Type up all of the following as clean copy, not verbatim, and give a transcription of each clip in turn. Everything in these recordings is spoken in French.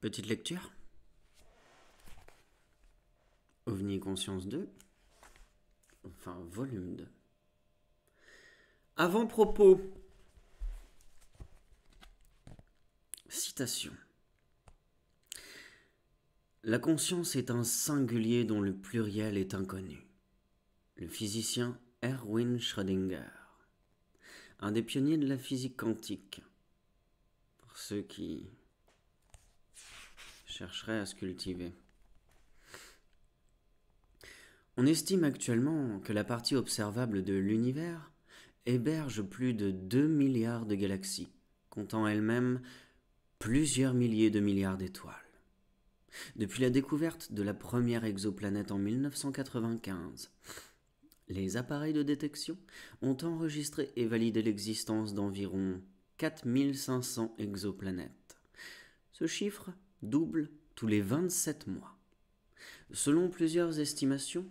Petite lecture. OVNI Conscience 2. Enfin, volume 2. Avant-propos. Citation. La conscience est un singulier dont le pluriel est inconnu. Le physicien Erwin Schrödinger, un des pionniers de la physique quantique, pour ceux qui chercheraient à se cultiver. On estime actuellement que la partie observable de l'univers héberge plus de 2 milliards de galaxies, comptant elles-mêmes plusieurs milliers de milliards d'étoiles. Depuis la découverte de la première exoplanète en 1995, les appareils de détection ont enregistré et validé l'existence d'environ 4500 exoplanètes. Ce chiffre double tous les 27 mois. Selon plusieurs estimations,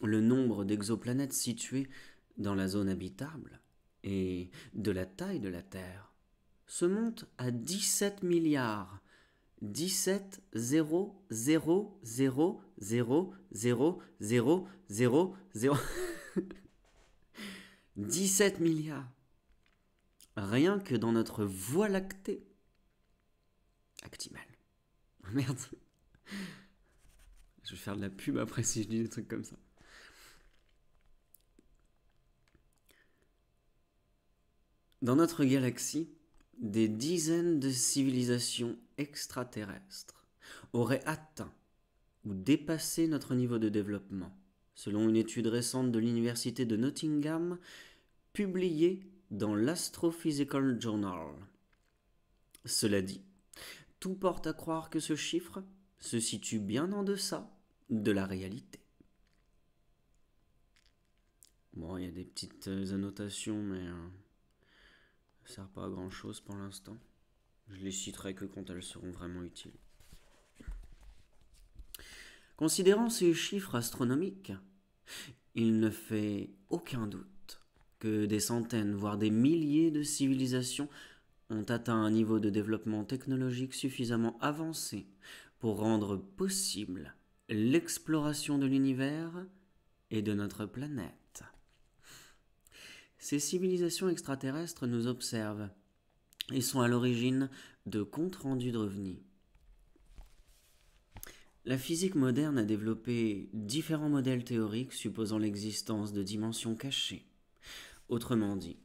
le nombre d'exoplanètes situées dans la zone habitable et de la taille de la Terre se monte à 17 milliards. 17 0 0 0 0 0 0 0 0 17 milliards. Rien que dans notre Voie lactée. Actimel. Merde. Je vais faire de la pub après si je dis des trucs comme ça. Dans notre galaxie, des dizaines de civilisations extraterrestres auraient atteint ou dépassé notre niveau de développement, selon une étude récente de l'université de Nottingham, publiée dans l'Astrophysical Journal. Cela dit, tout porte à croire que ce chiffre se situe bien en deçà de la réalité. Bon, il y a des petites annotations, mais ça sert pas à grand chose pour l'instant. Je les citerai que quand elles seront vraiment utiles. Considérant ces chiffres astronomiques, il ne fait aucun doute que des centaines, voire des milliers de civilisations ont atteint un niveau de développement technologique suffisamment avancé pour rendre possible l'exploration de l'univers et de notre planète. Ces civilisations extraterrestres nous observent et sont à l'origine de comptes rendus d'OVNI. La physique moderne a développé différents modèles théoriques supposant l'existence de dimensions cachées. Autrement dit,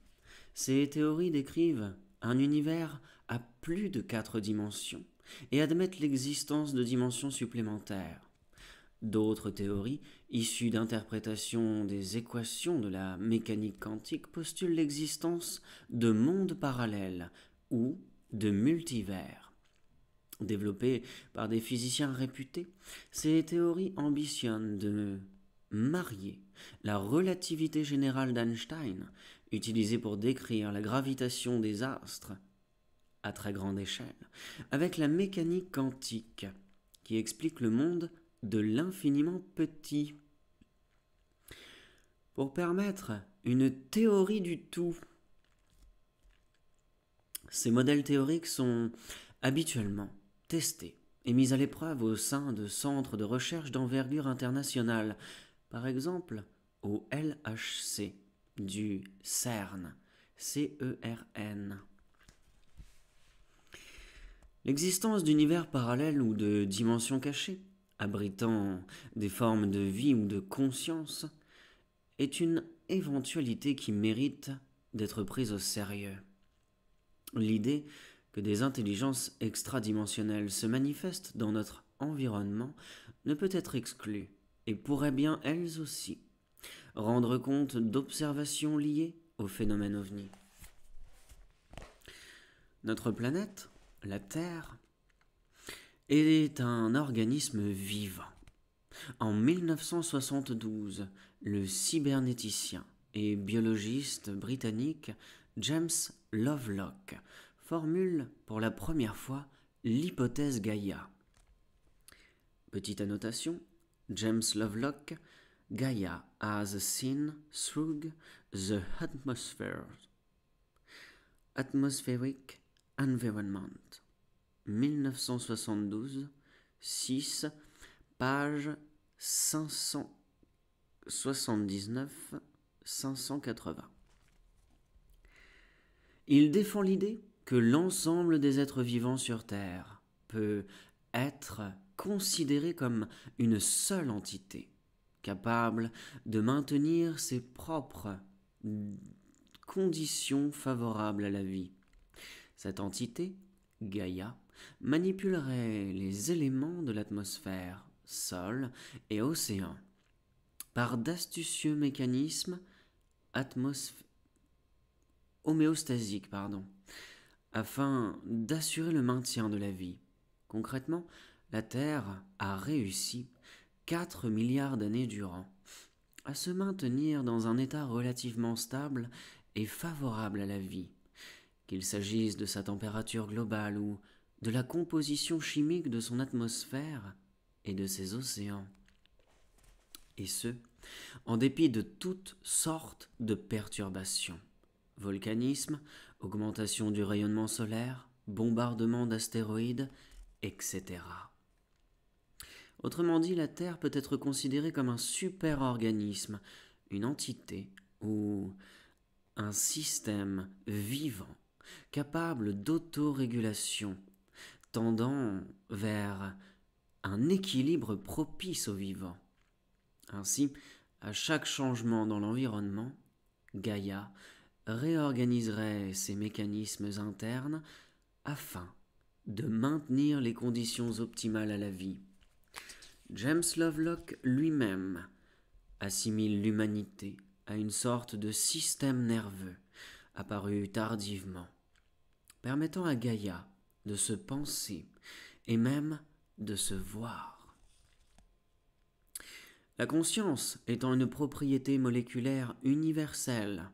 ces théories décrivent un univers à plus de 4 dimensions et admettent l'existence de dimensions supplémentaires. D'autres théories, issues d'interprétations des équations de la mécanique quantique, postulent l'existence de mondes parallèles ou de multivers. Développées par des physiciens réputés, ces théories ambitionnent de marier la relativité générale d'Einstein, utilisée pour décrire la gravitation des astres à très grande échelle, avec la mécanique quantique, qui explique le monde de l'infiniment petit. Pour permettre une théorie du tout, ces modèles théoriques sont habituellement testés et mis à l'épreuve au sein de centres de recherche d'envergure internationale, par exemple au LHC du CERN, CERN. L'existence d'univers parallèles ou de dimensions cachées, abritant des formes de vie ou de conscience, est une éventualité qui mérite d'être prise au sérieux. L'idée que des intelligences extradimensionnelles se manifestent dans notre environnement ne peut être exclue et pourrait bien, elles aussi, rendre compte d'observations liées au phénomène OVNI. Notre planète, la Terre, est un organisme vivant. En 1972, le cybernéticien et biologiste britannique James Lovelock formule pour la première fois l'hypothèse Gaïa. Petite annotation, James Lovelock, Gaia as seen through the atmospheric environment. 1972, 6, page 579-580. Il défend l'idée que l'ensemble des êtres vivants sur Terre peut être considéré comme une seule entité, capable de maintenir ses propres conditions favorables à la vie. Cette entité, Gaïa, manipulerait les éléments de l'atmosphère, sol et océan, par d'astucieux mécanismes homéostasiques, afin d'assurer le maintien de la vie. Concrètement, la Terre a réussi 4 milliards d'années durant à se maintenir dans un état relativement stable et favorable à la vie, qu'il s'agisse de sa température globale ou de la composition chimique de son atmosphère et de ses océans. Et ce, en dépit de toutes sortes de perturbations. Volcanisme, augmentation du rayonnement solaire, bombardement d'astéroïdes, etc. Autrement dit, la Terre peut être considérée comme un super-organisme, une entité ou un système vivant, capable d'autorégulation, tendant vers un équilibre propice au vivant. Ainsi, à chaque changement dans l'environnement, Gaïa réorganiserait ses mécanismes internes afin de maintenir les conditions optimales à la vie. James Lovelock lui-même assimile l'humanité à une sorte de système nerveux apparu tardivement, permettant à Gaïa de se penser et même de se voir. La conscience étant une propriété moléculaire universelle,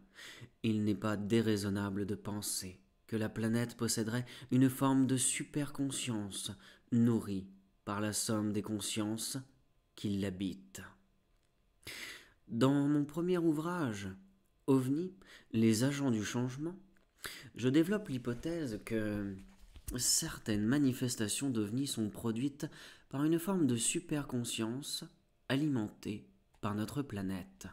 il n'est pas déraisonnable de penser que la planète posséderait une forme de superconscience nourrie par la somme des consciences qui l'habitent. Dans mon premier ouvrage, OVNI, les agents du changement, je développe l'hypothèse que certaines manifestations d'OVNI sont produites par une forme de superconscience alimentée par notre planète.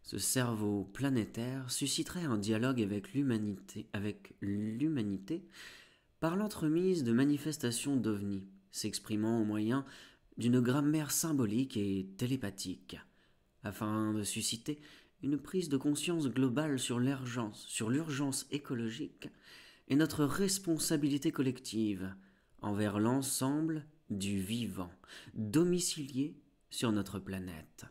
Ce cerveau planétaire susciterait un dialogue avec l'humanité par l'entremise de manifestations d'OVNI, s'exprimant au moyen d'une grammaire symbolique et télépathique, afin de susciter une prise de conscience globale sur l'urgence écologique et notre responsabilité collective envers l'ensemble du vivant, domicilié sur notre planète.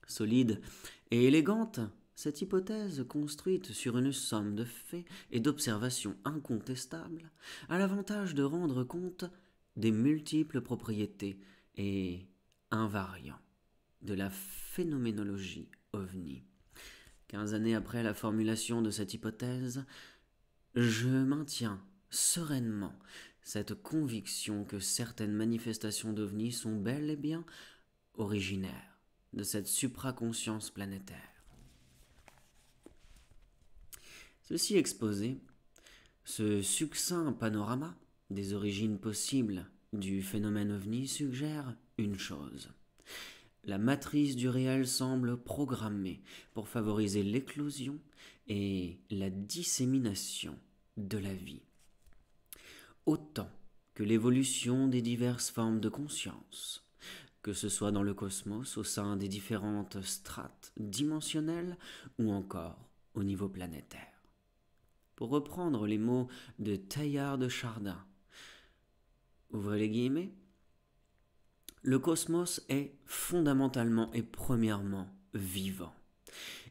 Solide et élégante, cette hypothèse, construite sur une somme de faits et d'observations incontestables, a l'avantage de rendre compte des multiples propriétés et invariants de la phénoménologie OVNI. 15 années après la formulation de cette hypothèse, je maintiens sereinement cette conviction que certaines manifestations d'OVNI sont bel et bien originaires de cette supraconscience planétaire. Ceci exposé, ce succinct panorama des origines possibles du phénomène OVNI suggère une chose. La matrice du réel semble programmée pour favoriser l'éclosion et la dissémination de la vie, autant que l'évolution des diverses formes de conscience, que ce soit dans le cosmos, au sein des différentes strates dimensionnelles ou encore au niveau planétaire. Pour reprendre les mots de Teilhard de Chardin, ouvrez les guillemets, le cosmos est fondamentalement et premièrement vivant,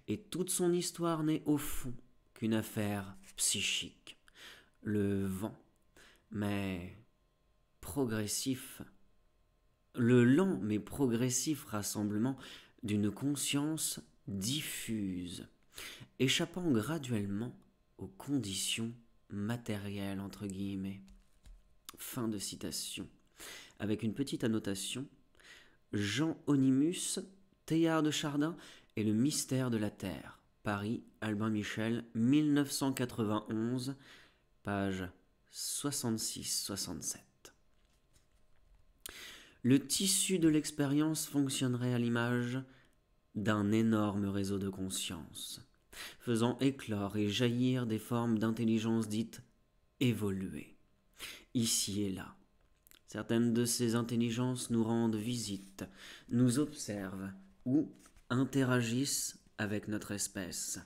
et toute son histoire n'est au fond qu'une affaire psychique. Le lent mais progressif rassemblement d'une conscience diffuse, échappant graduellement aux conditions matérielles entre guillemets. Fin de citation. Avec une petite annotation, Jean Onimus, Teilhard de Chardin et le mystère de la Terre. Paris, Albin Michel, 1991, page 66-67. Le tissu de l'expérience fonctionnerait à l'image d'un énorme réseau de conscience, faisant éclore et jaillir des formes d'intelligence dites évoluées, ici et là. Certaines de ces intelligences nous rendent visite, nous observent ou interagissent avec notre espèce.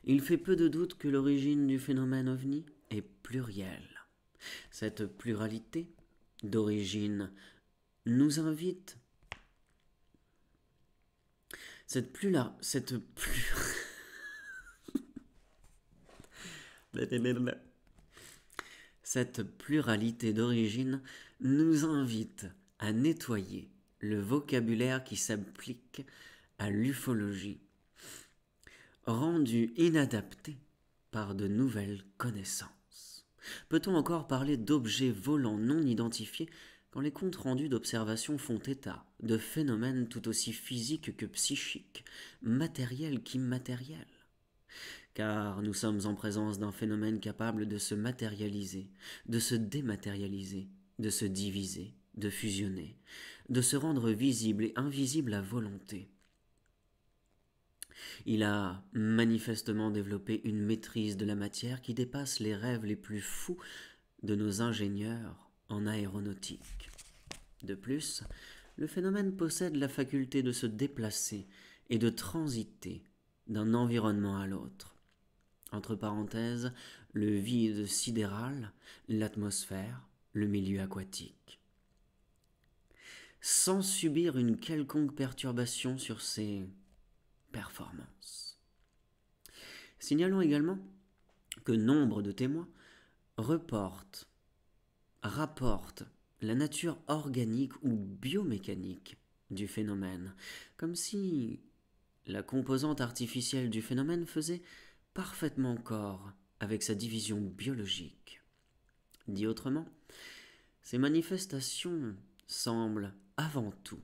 Il fait peu de doute que l'origine du phénomène ovni est plurielle. Cette pluralité d'origine nous invite Cette pluralité d'origine nous invite à nettoyer le vocabulaire qui s'applique à l'ufologie, rendu inadapté par de nouvelles connaissances. Peut-on encore parler d'objets volants non identifiés quand les comptes rendus d'observation font état de phénomènes tout aussi physiques que psychiques, matériels qu'immatériels? Car nous sommes en présence d'un phénomène capable de se matérialiser, de se dématérialiser, de se diviser, de fusionner, de se rendre visible et invisible à volonté. Il a manifestement développé une maîtrise de la matière qui dépasse les rêves les plus fous de nos ingénieurs en aéronautique. De plus, le phénomène possède la faculté de se déplacer et de transiter d'un environnement à l'autre. Entre parenthèses, le vide sidéral, l'atmosphère, le milieu aquatique. Sans subir une quelconque perturbation sur ses performances. Signalons également que nombre de témoins rapportent la nature organique ou biomécanique du phénomène, comme si la composante artificielle du phénomène faisait parfaitement corps avec sa division biologique. Dit autrement, ces manifestations semblent avant tout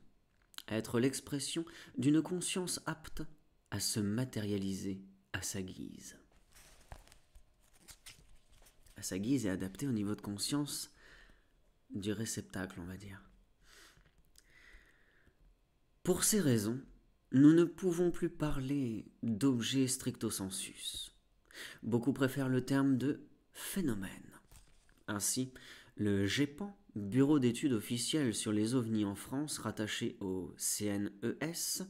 être l'expression d'une conscience apte à se matérialiser à sa guise. À sa guise et adaptée au niveau de conscience du réceptacle, on va dire. Pour ces raisons, nous ne pouvons plus parler d'objet stricto sensus. Beaucoup préfèrent le terme de phénomène. Ainsi, le GEPAN, Bureau d'études officielles sur les ovnis en France, rattaché au CNES,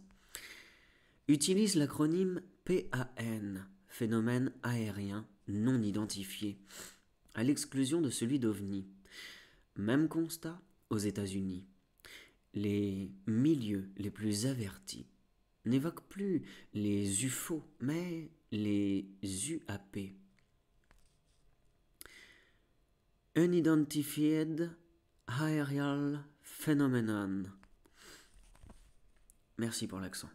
utilise l'acronyme PAN, phénomène aérien non identifié, à l'exclusion de celui d'OVNI. Même constat aux États-Unis. Les milieux les plus avertis n'évoquent plus les UFO, mais les UAP. Unidentified Aerial Phenomenon. Merci pour l'accent.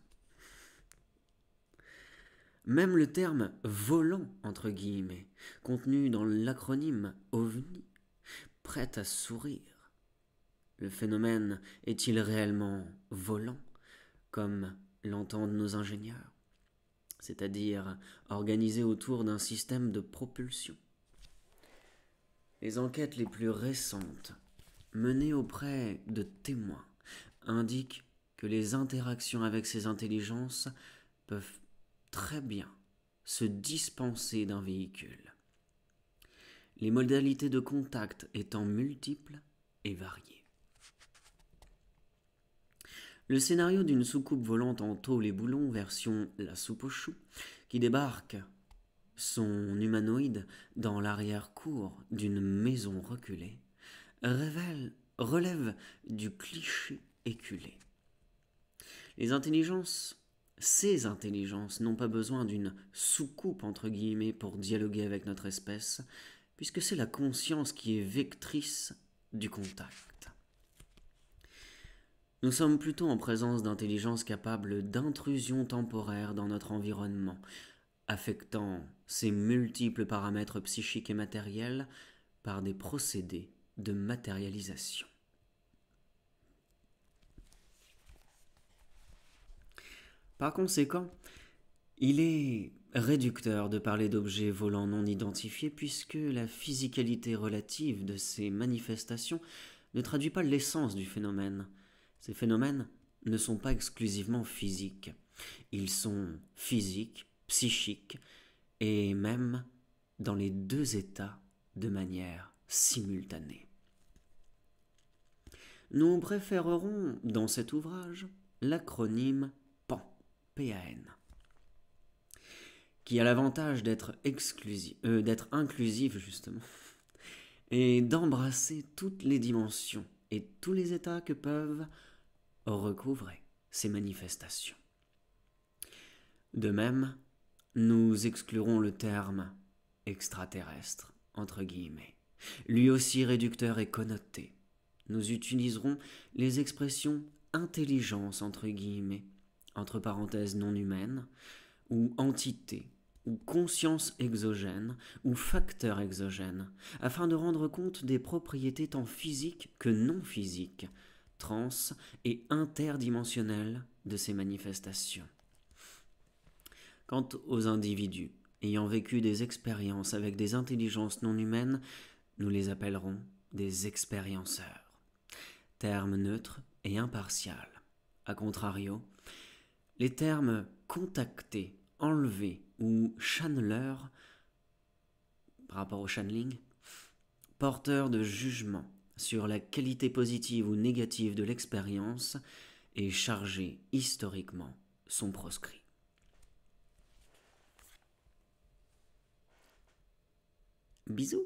Même le terme volant, entre guillemets, contenu dans l'acronyme OVNI, prête à sourire. Le phénomène est-il réellement volant, comme l'entendent nos ingénieurs, c'est-à-dire organisé autour d'un système de propulsion? Les enquêtes les plus récentes, menées auprès de témoins, indiquent que les interactions avec ces intelligences peuvent très bien se dispenser d'un véhicule, les modalités de contact étant multiples et variées. Le scénario d'une soucoupe volante en tôle et boulon version la soupe aux choux, qui débarque son humanoïde dans l'arrière-cour d'une maison reculée, relève du cliché éculé. Ces intelligences n'ont pas besoin d'une soucoupe entre guillemets pour dialoguer avec notre espèce, puisque c'est la conscience qui est vectrice du contact. Nous sommes plutôt en présence d'intelligences capables d'intrusion temporaire dans notre environnement, affectant ces multiples paramètres psychiques et matériels par des procédés de matérialisation. Par conséquent, il est réducteur de parler d'objets volants non identifiés puisque la physicalité relative de ces manifestations ne traduit pas l'essence du phénomène. Ces phénomènes ne sont pas exclusivement physiques. Ils sont physiques, psychiques et même dans les deux états de manière simultanée. Nous préférerons dans cet ouvrage l'acronyme PAN, P-A-N, qui a l'avantage d'être inclusif justement, et d'embrasser toutes les dimensions et tous les états que peuvent recouvrer ces manifestations. De même, nous exclurons le terme extraterrestre, entre guillemets, lui aussi réducteur et connoté. Nous utiliserons les expressions intelligence, entre guillemets, entre parenthèses non humaine, ou entité, ou conscience exogène, ou facteur exogène, afin de rendre compte des propriétés tant physiques que non physiques, trans et interdimensionnelles de ces manifestations. Quant aux individus ayant vécu des expériences avec des intelligences non humaines, nous les appellerons des expérienceurs. Terme neutre et impartial. A contrario, les termes contacté, enlevé ou channeleur, par rapport au channeling, porteurs de jugement sur la qualité positive ou négative de l'expérience et chargés historiquement sont proscrits. Bisous.